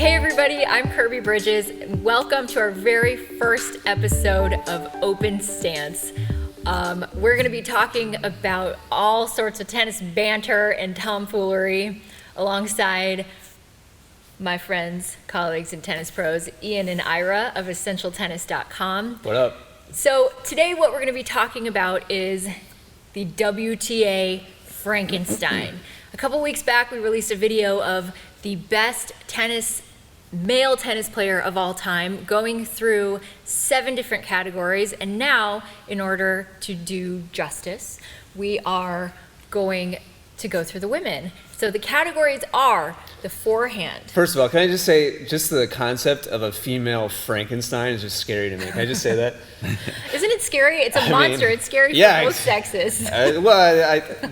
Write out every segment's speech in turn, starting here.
Hey everybody, I'm Kirby Bridges. Welcome to our very first episode of Open Stance. We're going to be talking about all sorts of tennis banter and tomfoolery alongside my friends, colleagues, and tennis pros, Ian and Ira of EssentialTennis.com. What up? So today what we're going to be talking about is the WTA Frankenstein. A couple weeks back we released a video of the best male tennis player of all time, going through 7 different categories, and now in order to do justice we are going to go through the women. So the categories are the forehand. First of all, can I just say, just the concept of a female Frankenstein is just scary to me. Can I just say that? Isn't it scary? It's a monster. It's scary for both sexes.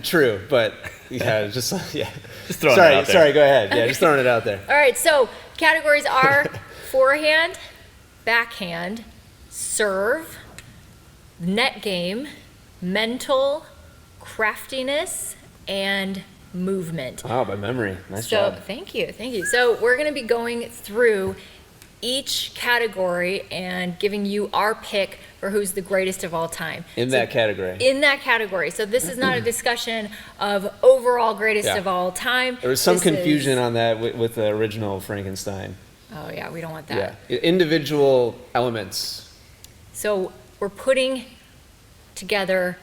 True, but just throwing it out there. Sorry, go ahead. Yeah, just throwing it out there. All right, so categories are forehand, backhand, serve, net game, mental, craftiness, and movement. Wow, by memory. Nice job. Thank you. So we're going to be going through each category and giving you our pick for who's the greatest of all time. In that category. So this is not a discussion of overall greatest of all time. There was some confusion on that with the original Frankenstein. Oh yeah, we don't want that. Yeah, individual elements. So we're putting together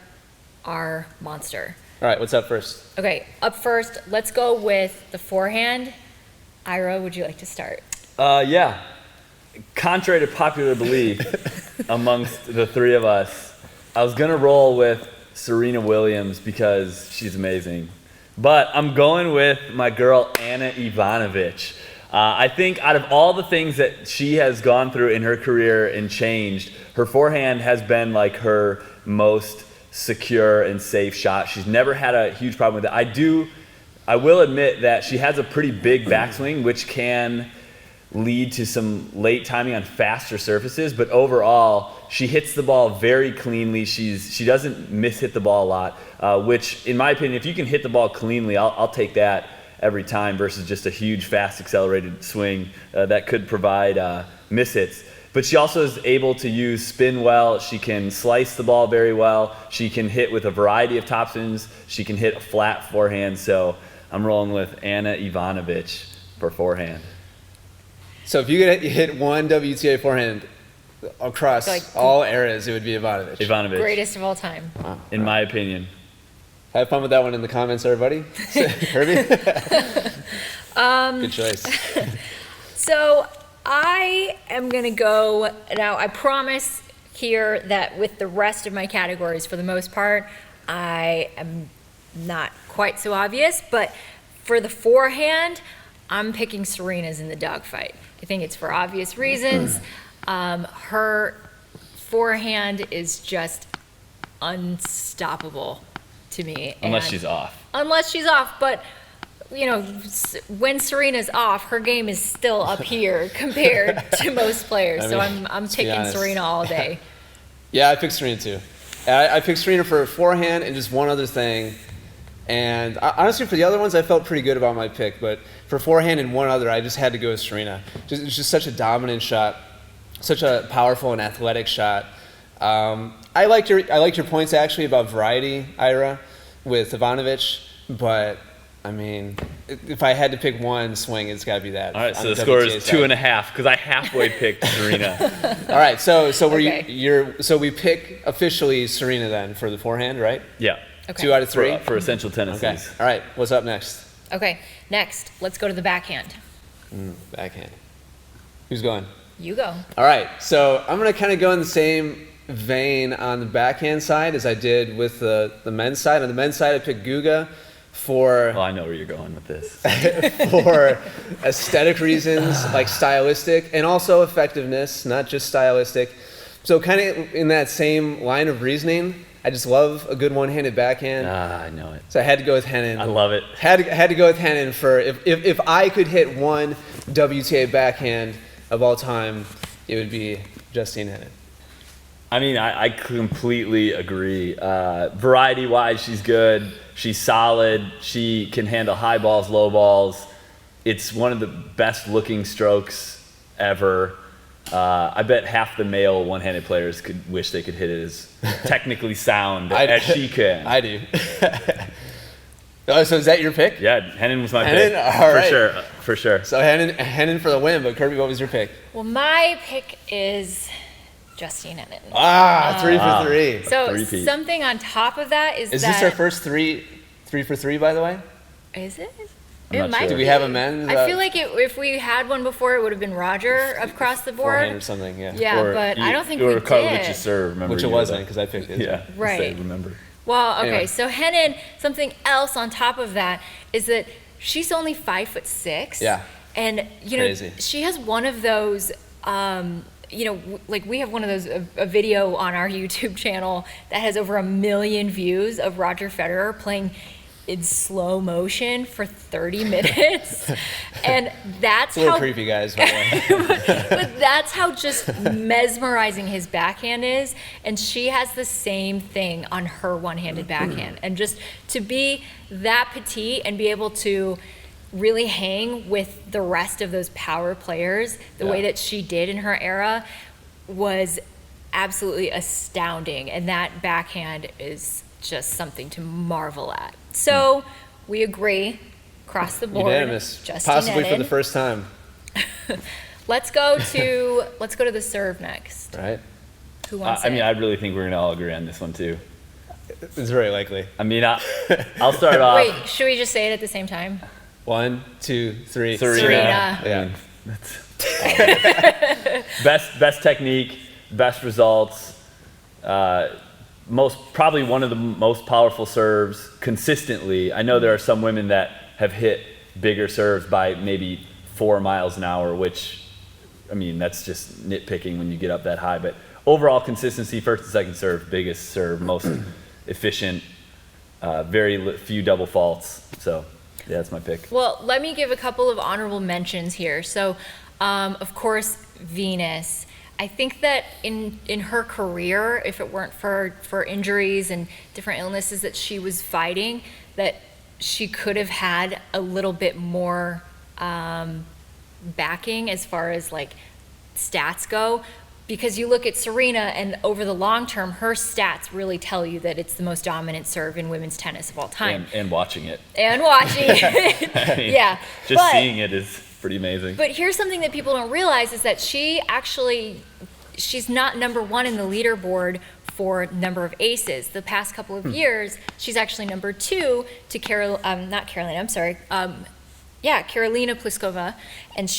our monster. All right, what's up first? Okay, up first, let's go with the forehand. Ira, would you like to start? Yeah. Contrary to popular belief amongst the three of us, I was going to roll with Serena Williams because she's amazing. But I'm going with my girl, Ana Ivanovic. I think out of all the things that she has gone through in her career and changed, her forehand has been like her most secure and safe shot. She's never had a huge problem with it. I will admit that she has a pretty big backswing, which can lead to some late timing on faster surfaces, but overall she hits the ball very cleanly. She doesn't miss-hit the ball a lot, which in my opinion, if you can hit the ball cleanly, I'll take that every time versus just a huge fast accelerated swing that could provide miss-hits. But she also is able to use spin well. She can slice the ball very well. She can hit with a variety of topspins. She can hit a flat forehand. So I'm rolling with Ana Ivanovic for forehand. So if you could hit one WTA forehand across all eras, it would be Ivanovic. Greatest of all time. Wow. In my opinion. Have fun with that one in the comments, everybody. Kirby? Good choice. So I am going to go, now I promise here that with the rest of my categories, for the most part, I am not quite so obvious, but for the forehand, I'm picking Serena's in the dogfight. I think it's for obvious reasons. Her forehand is just unstoppable to me. Unless she's off. But when Serena's off, her game is still up here compared to most players. So I'm picking Serena all day. Yeah, I picked Serena too. I picked Serena for forehand and just one other thing. And honestly, for the other ones, I felt pretty good about my pick. But for forehand and one other, I just had to go with Serena. It's just such a dominant shot, such a powerful and athletic shot. I liked your points actually about variety, Ira, with Ivanovic. But I mean, if I had to pick one swing, it's got to be that. All right, so the score is 2.5 because I halfway picked Serena. All right, so we pick officially Serena then for the forehand, right? Yeah. Okay. 2 out of 3 for Essential Tennis. Okay. All right, what's up next? Okay, next, let's go to the backhand. Backhand. Who's going? You go. All right, so I'm going to kind of go in the same vein on the backhand side as I did with the men's side. On the men's side, I picked Guga for... Well, I know where you're going with this. For aesthetic reasons, like stylistic, and also effectiveness, not just stylistic. So kind of in that same line of reasoning, I just love a good one-handed backhand. I know it. So I had to go with Henin. I love it. Had to go with Henin for if I could hit one WTA backhand of all time, it would be Justine Henin. I mean, I completely agree. Variety-wise, she's good. She's solid. She can handle high balls, low balls. It's one of the best looking strokes ever. I bet half the male one-handed players could wish they could hit it as technically sound as she can. I do. Oh, so is that your pick? Yeah, Henin was my Henin? pick. All right. For sure. So Henin for the win, but Kirby, what was your pick? Well, my pick is Justine Henin. 3 for 3. So Three-peat. something on top of that is Is that... this our first 3 for 3, by the way? Is it? I'm not It might sure. Do we be. have a men's? I feel like if we had one before, it would have been Roger across the Forehand or board. something, yeah. Yeah, Or but I don't think or we Karlovic's did. serve, remember? Which it you wasn't, did because I picked it. that. Yeah, Right. Remember. Well, okay, Anyway. so Henin, something else on top of that is that she's only 5'6". Yeah. And, you know, Crazy. she has one of those, you know, like we have one of those, a video on our YouTube channel that has over 1 million views of Roger Federer playing in slow motion for 30 minutes. And that's It's a little how creepy, guys, by the way. but that's how just mesmerizing his backhand is. And she has the same thing on her one-handed backhand. And just to be that petite and be able to really hang with the rest of those power players the way Yeah. that she did in her era was absolutely astounding. And that backhand is just something to marvel at. So we agree, across the board. Unanimous. Justine Possibly for Henin. the first time. Let's go to the serve next. Right? Who wants I mean, it? I really think we're going to all agree on this one, too. It's very likely. I mean, I'll start off. Wait, should we just say it at the same time? 1, 2, 3. Serena. Yeah. Best technique, best results, probably one of the most powerful serves consistently. I know there are some women that have hit bigger serves by maybe 4 miles an hour, which, I mean, that's just nitpicking when you get up that high. But overall consistency, first and second serve, most efficient, very few double faults. So, yeah, that's my pick. Well, let me give a couple of honorable mentions here. So, of course, Venus. I think that in her career, if it weren't for injuries and different illnesses that she was fighting, that she could have had a little bit more backing as far as like stats go. Because you look at Serena, and over the long term, her stats really tell you that it's the most dominant serve in women's tennis of all time. And watching it. And watching it. I mean, Yeah. Just But- seeing it is pretty amazing. But here's something that people don't realize is that she's not number one in the leaderboard for number of aces. The past couple of years, she's actually number 2 to Carolina Pliskova, and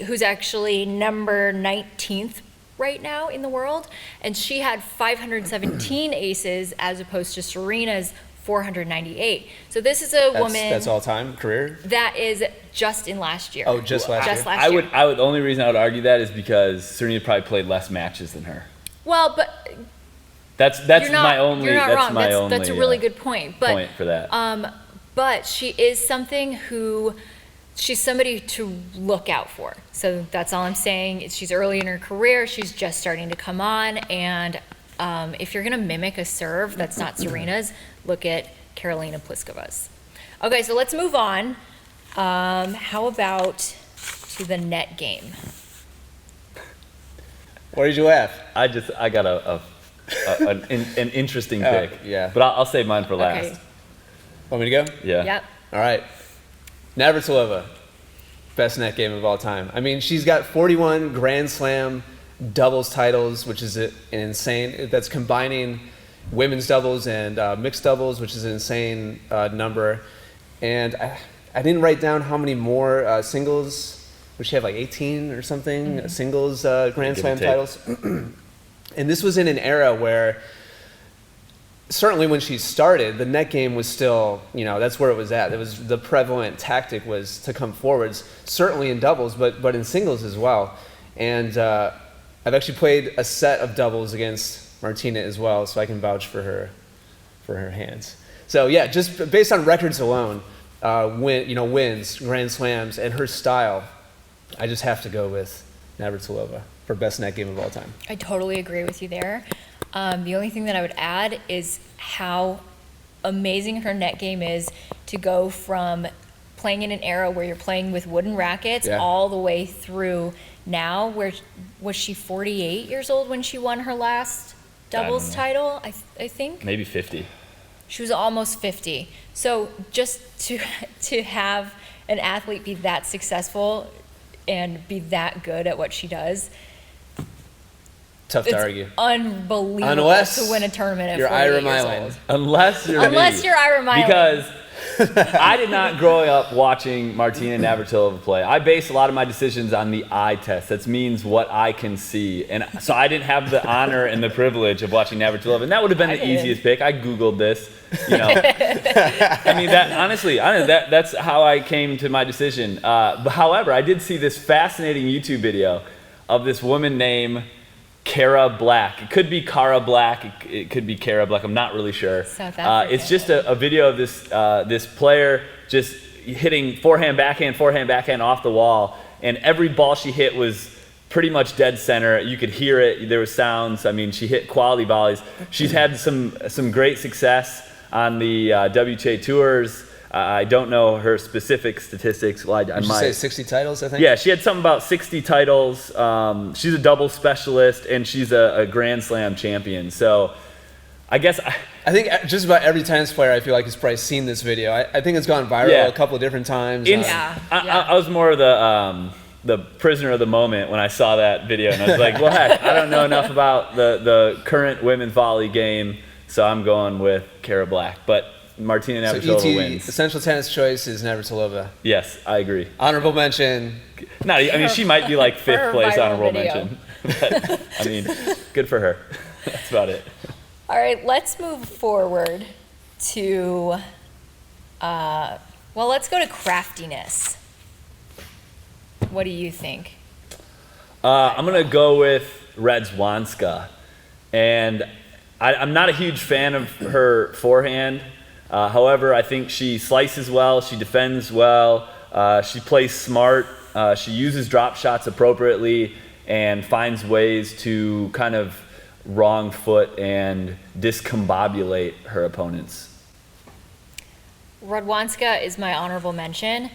who's actually number 19th right now in the world, and she had 517 aces as opposed to Serena's 498. So this is a woman That's all time career? that is just in last year. Oh, just last year? Just last year. The only reason I would argue that is because Serena probably played less matches than her. Well, but That's you're not, my only. you're not that's wrong. my That's, only. that's a really good point. But point for that. but she is something who she's somebody to look out for. So that's all I'm saying. She's early in her career. She's just starting to come on. And if you're going to mimic a serve that's not Serena's, look at Karolina Pliskova's. Okay, so let's move on. How about to the net game? Why did you laugh? I got an interesting pick. Yeah. But I'll save mine for last. Okay. Want me to go? Yeah. Yep. All right. Navratilova, best net game of all time. I mean, she's got 41 Grand Slam doubles titles, which is an insane. That's combining women's doubles and mixed doubles, which is an insane number. And I didn't write down how many more singles. Would she have like 18 or something? Singles Grand Give or Slam take. titles. And this was in an era where, certainly when she started, the net game was still, that's where it was at. It was the prevalent tactic was to come forwards, certainly in doubles, but in singles as well. And I've actually played a set of doubles against Martina as well, so I can vouch for her hands. So yeah, just based on records alone, wins, Grand Slams, and her style, I just have to go with Navratilova for best net game of all time. I totally agree with you there. The only thing that I would add is how amazing her net game is to go from playing in an era where you're playing with wooden rackets Yeah. all the way through now. Where was she 48 years old when she won her last doubles know. title? I think Maybe 50. she was almost 50. So just to have an athlete be that successful and be that good at what she does, Tough to it's argue. unbelievable Unless to win a tournament at you're 48 Ira years Milan. old. Unless you're Ira Milan. Because I did not grow up watching Martina Navratilova play. I base a lot of my decisions on the eye test. That means what I can see. And so I didn't have the honor and the privilege of watching Navratilova. And that would have been the easiest pick. I Googled this, you know. I mean, that honestly, that's how I came to my decision. But however, I did see this fascinating YouTube video of this woman named Cara Black. It could be Cara Black. It could be Cara Black. I'm not really sure. South African. It's just a video of this player just hitting forehand, backhand off the wall, and every ball she hit was pretty much dead center. You could hear it. There was sounds. I mean, she hit quality volleys. She's had some great success on the WTA tours. I don't know her specific statistics. Well, I Did you might say 60 titles, I think? Yeah, she had something about 60 titles. She's a doubles specialist, and she's a Grand Slam champion. So I guess I think just about every tennis player I feel like has probably seen this video. I think it's gone viral a couple of different times. I was more of the prisoner of the moment when I saw that video, and I was like, well, heck, I don't know enough about the current women's volley game, so I'm going with Cara Black. But Martina Navratilova wins. Essential tennis choice is Navratilova. Yes, I agree. Honorable mention. No, I mean, she might be like her fifth place viral honorable video. mention. But, I mean, good for her. That's about it. All right, let's move forward to, let's go to craftiness. What do you think? I'm going to go with Radzwanska. And I'm not a huge fan of her forehand. However, I think she slices well, she defends well, she plays smart, she uses drop shots appropriately, and finds ways to kind of wrong foot and discombobulate her opponents. Radwanska is my honorable mention,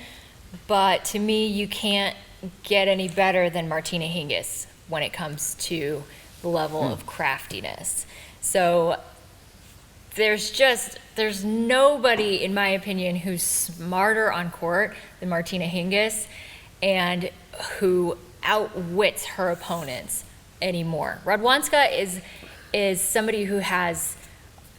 but to me, you can't get any better than Martina Hingis when it comes to the level of craftiness. So there's nobody, in my opinion, who's smarter on court than Martina Hingis and who outwits her opponents anymore. Radwanska is somebody who has,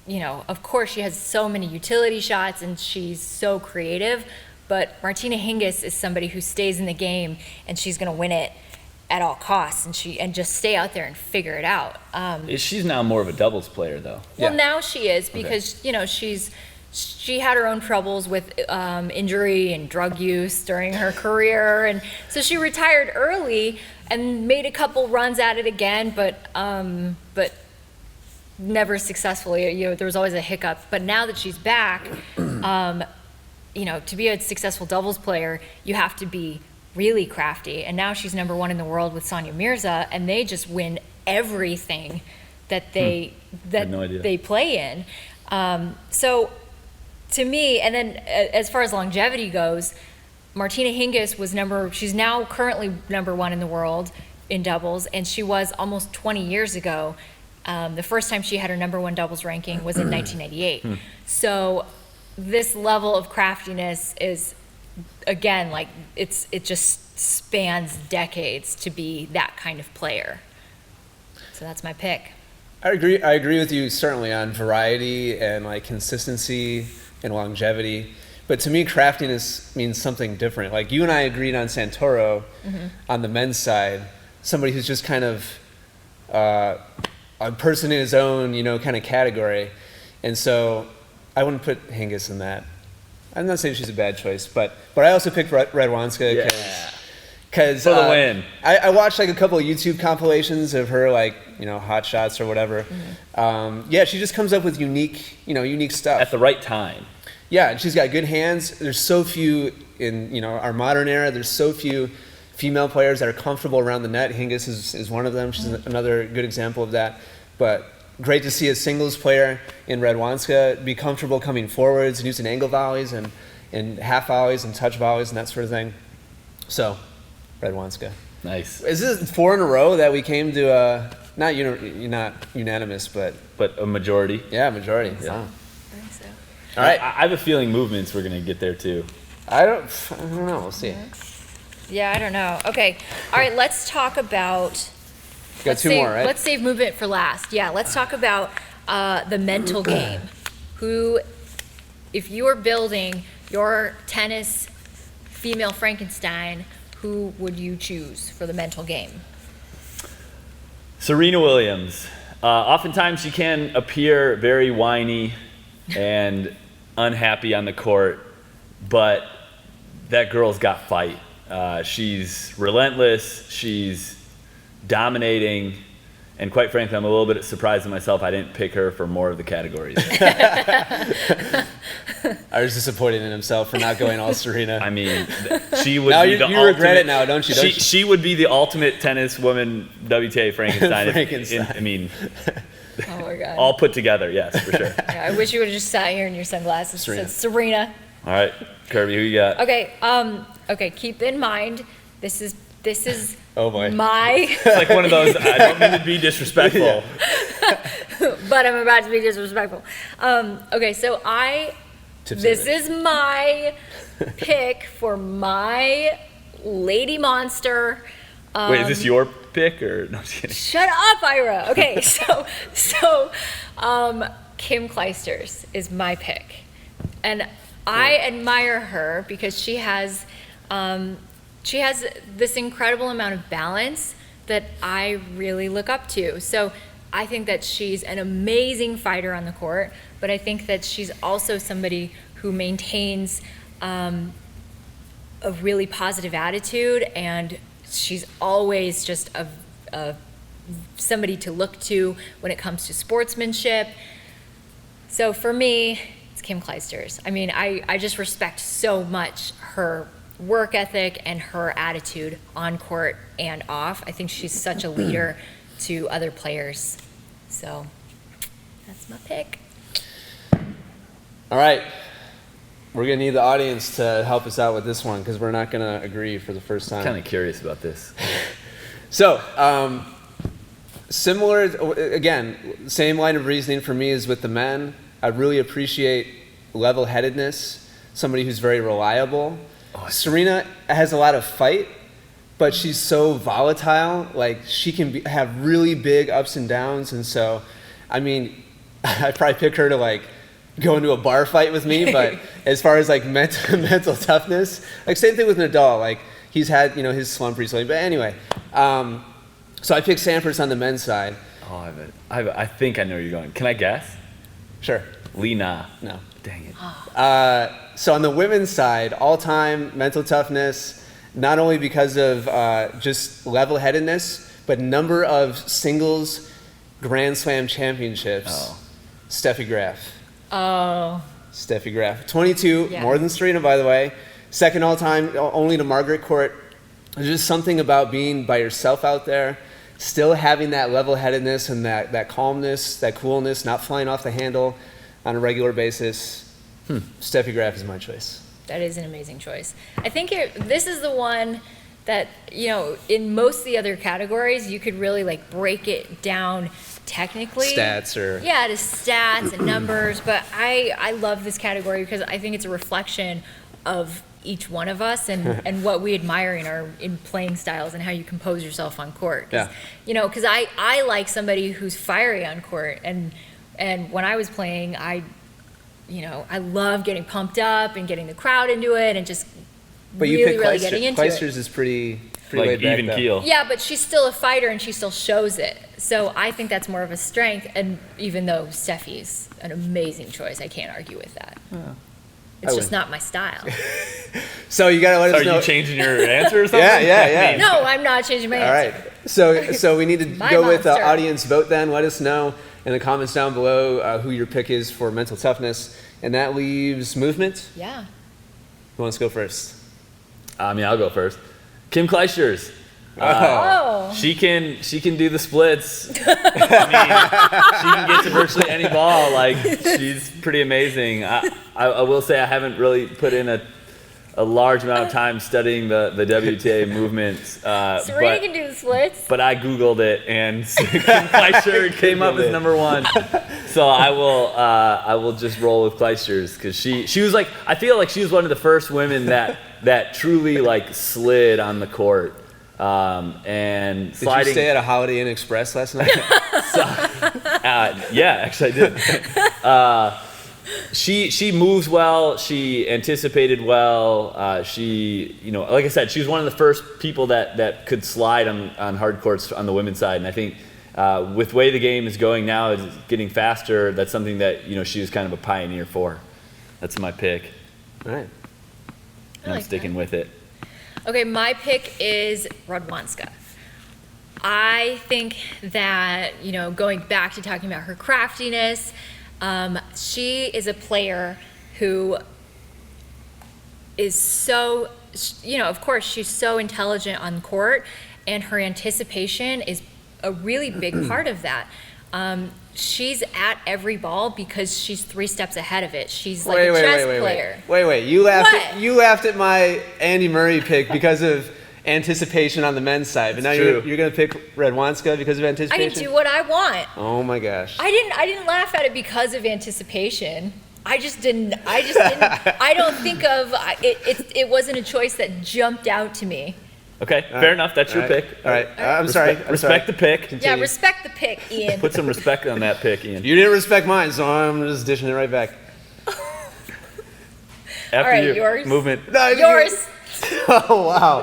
of course she has so many utility shots and she's so creative, but Martina Hingis is somebody who stays in the game and she's going to win it at all costs and just stay out there and figure it out. She's now more of a doubles player, though. Well, now she is because she had her own troubles with injury and drug use during her career, and so she retired early and made a couple runs at it again, but never successfully. There was always a hiccup. But now that she's back, to be a successful doubles player, you have to be really crafty. And now she's number one in the world with Sonia Mirza, and they just win everything that they play in. So to me, and then as far as longevity goes, Martina Hingis she's now currently number one in the world in doubles, and she was almost 20 years ago. The first time she had her number one doubles ranking was in 1998. So this level of craftiness is, again, like it just spans decades to be that kind of player. So that's my pick. I agree with you certainly on variety and like consistency and longevity. But to me, craftiness means something different. Like you and I agreed on Santoro on the men's side, somebody who's just kind of a person in his own, kind of category. And so I wouldn't put Hingis in that. I'm not saying she's a bad choice, but I also picked Radwanska because for the win. I watched like a couple of YouTube compilations of her hot shots or whatever. She just comes up with unique stuff At the right time. Yeah, and she's got good hands. There's so few in our modern era. There's so few female players that are comfortable around the net. Hingis is one of them. She's another good example of that. But great to see a singles player in Radwanska be comfortable coming forwards and using angle volleys and and half volleys and touch volleys and that sort of thing. So, Radwanska. Nice. Is this 4 in a row that we came to, not unanimous, but But a majority. yeah, majority. Yeah. Wow. I think so. All right. I have a feeling movements we're going to get there too. I don't know. We'll see. Yeah, I don't know. Okay. All right, let's talk about. Got two more, right? Let's save movement for last. Yeah, let's talk about the mental game. Who, if you were building your tennis female Frankenstein, who would you choose for the mental game? Serena Williams. Oftentimes she can appear very whiny and unhappy on the court, but that girl's got fight. She's relentless, she's dominating, and quite frankly, I'm a little bit surprised at myself I didn't pick her for more of the categories. I was disappointed in himself for not going all Serena. I mean, she would Now be you the regret ultimate- it now, don't you? She would be the ultimate tennis woman WTA Frankenstein. Frankenstein. I mean, Oh my God. all put together, yes, for sure. Yeah, I wish you would have just sat here in your sunglasses and said Serena. All right, Kirby, who you got? Okay. Okay. Keep in mind, this is Oh boy. my. It's like one of those, I don't mean to be disrespectful. Yeah. But I'm about to be disrespectful. Okay, so this is my pick for my lady monster. Wait, is this your pick or no? I'm just kidding. Shut up, Ira. Okay, so Kim Clijsters is my pick, and I admire her because she has this incredible amount of balance that I really look up to. So I think that she's an amazing fighter on the court, but I think that she's also somebody who maintains a really positive attitude, and she's always just somebody to look to when it comes to sportsmanship. So for me, it's Kim Clijsters. I mean, I just respect so much her work ethic and her attitude on court and off. I think she's such a leader to other players. So that's my pick. All right. We're going to need the audience to help us out with this one because we're not going to agree for the first time. I'm kind of curious about this. So, similar, again, same line of reasoning for me as with the men. I really appreciate level-headedness, somebody who's very reliable. Serena has a lot of fight, but she's so volatile. Like, she can have really big ups and downs. And so, I mean, I'd probably pick her to, like, go into a bar fight with me. But as far as, like, mental toughness, like, same thing with Nadal. Like, he's had, his slump recently. But anyway, so I picked Sampras on the men's side. Oh, I think I know where you're going. Can I guess? Sure. Lee Na. No. Dang it. So on the women's side, all-time mental toughness, not only because of just level-headedness, but number of singles Grand Slam championships. Oh. Steffi Graf. Oh. Steffi Graf. 22, Yeah. more than Serena, by the way. Second all-time, only to Margaret Court. There's just something about being by yourself out there, still having that level-headedness and that calmness, that coolness, not flying off the handle on a regular basis. Steffi Graf is my choice. That is an amazing choice. I think this is the one that, in most of the other categories, you could really like break it down technically. Stats or... Yeah, to stats and numbers. But I love this category because I think it's a reflection of each one of us and what we admire in playing styles and how you compose yourself on court. Yeah. Because I like somebody who's fiery on court. And when I was playing, I love getting pumped up and getting the crowd into it and just But you really, pick really getting into Clijsters it. is pretty Like laid back, even though. keel. Yeah, but she's still a fighter and she still shows it. So I think that's more of a strength. And even though Steffi's an amazing choice, I can't argue with that. It's I just would. not my style. So you got to let us Are know. you changing your answer or something? Yeah. No, I'm not changing my All answer. right. So we need to My go with monster. audience vote then. Let us know in the comments down below who your pick is for mental toughness. And that leaves movement. Yeah. Who wants to go first? I mean, I'll go first. Kim Clijsters. Oh. She can do the splits. I mean, she can get to virtually any ball. Like, she's pretty amazing. I will say I haven't really put in a large amount of time studying the WTA movements. Serena can do the splits. But I Googled it, and Kleischer came up as number one. So I will just roll with Kleischer's, because she was like, I feel like she was one of the first women that truly like slid on the court. And sliding. Did you stay at a Holiday Inn Express last night? Yeah, actually I did. She moves well. She anticipated well. She, like I said, she was one of the first people that could slide on hard courts on the women's side. And I think with the way the game is going now, it's getting faster. That's something that she was kind of a pioneer for. That's my pick. All right. And I'm sticking with it. Okay, my pick is Radwanska. I think that, going back to talking about her craftiness, she is a player who is so, of course, she's so intelligent on court, and her anticipation is a really big part of that. She's at every ball because she's 3 steps ahead of it. She's like a chess player. Wait. You laughed at my Andy Murray pick because of anticipation on the men's side, but now you're going to pick Radwanska because of anticipation? I can do what I want. Oh my gosh. I didn't laugh at it because of anticipation. I don't think of it. It wasn't a choice that jumped out to me. Okay, fair enough. That's your pick. All right. I'm sorry. Respect the pick. Continue. Yeah, respect the pick, Ian. Put some respect on that pick, Ian. You didn't respect mine, so I'm just dishing it right back. After All right, your yours. movement. No, Yours. Oh, wow.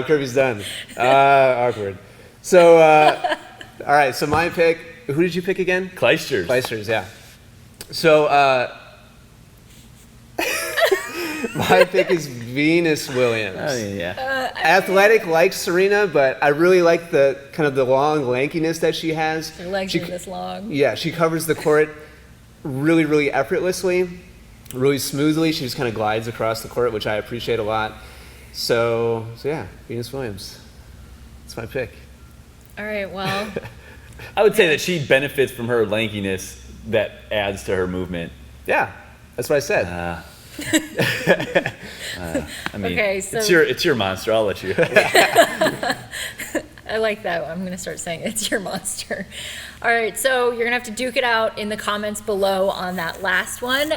Kirby's done. Awkward. So, all right, so my pick, who did you pick again? Kleischer's, yeah. So, my pick is Venus Williams. Oh, yeah. Athletic like Serena, but I really like the kind of the long lankiness that she has. Her legs are this long. Yeah, she covers the court really, really effortlessly, really smoothly. She just kind of glides across the court, which I appreciate a lot. So yeah, Venus Williams. That's my pick. All right, well. I would say that she benefits from her lankiness that adds to her movement. Yeah, that's what I said. I mean, Okay, so- it's your monster. I'll let you. I like that. I'm going to start saying it's your monster. All right, so you're going to have to duke it out in the comments below on that last one.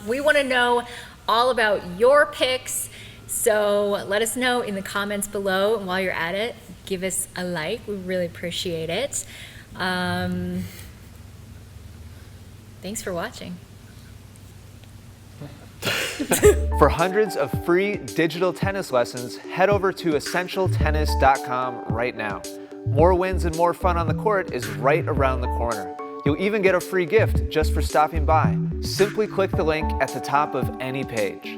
We want to know all about your picks, so let us know in the comments below. And while you're at it, give us a like. We really appreciate it. Thanks for watching. For hundreds of free digital tennis lessons, head over to essentialtennis.com right now. More wins and more fun on the court is right around the corner. You'll even get a free gift just for stopping by. Simply click the link at the top of any page.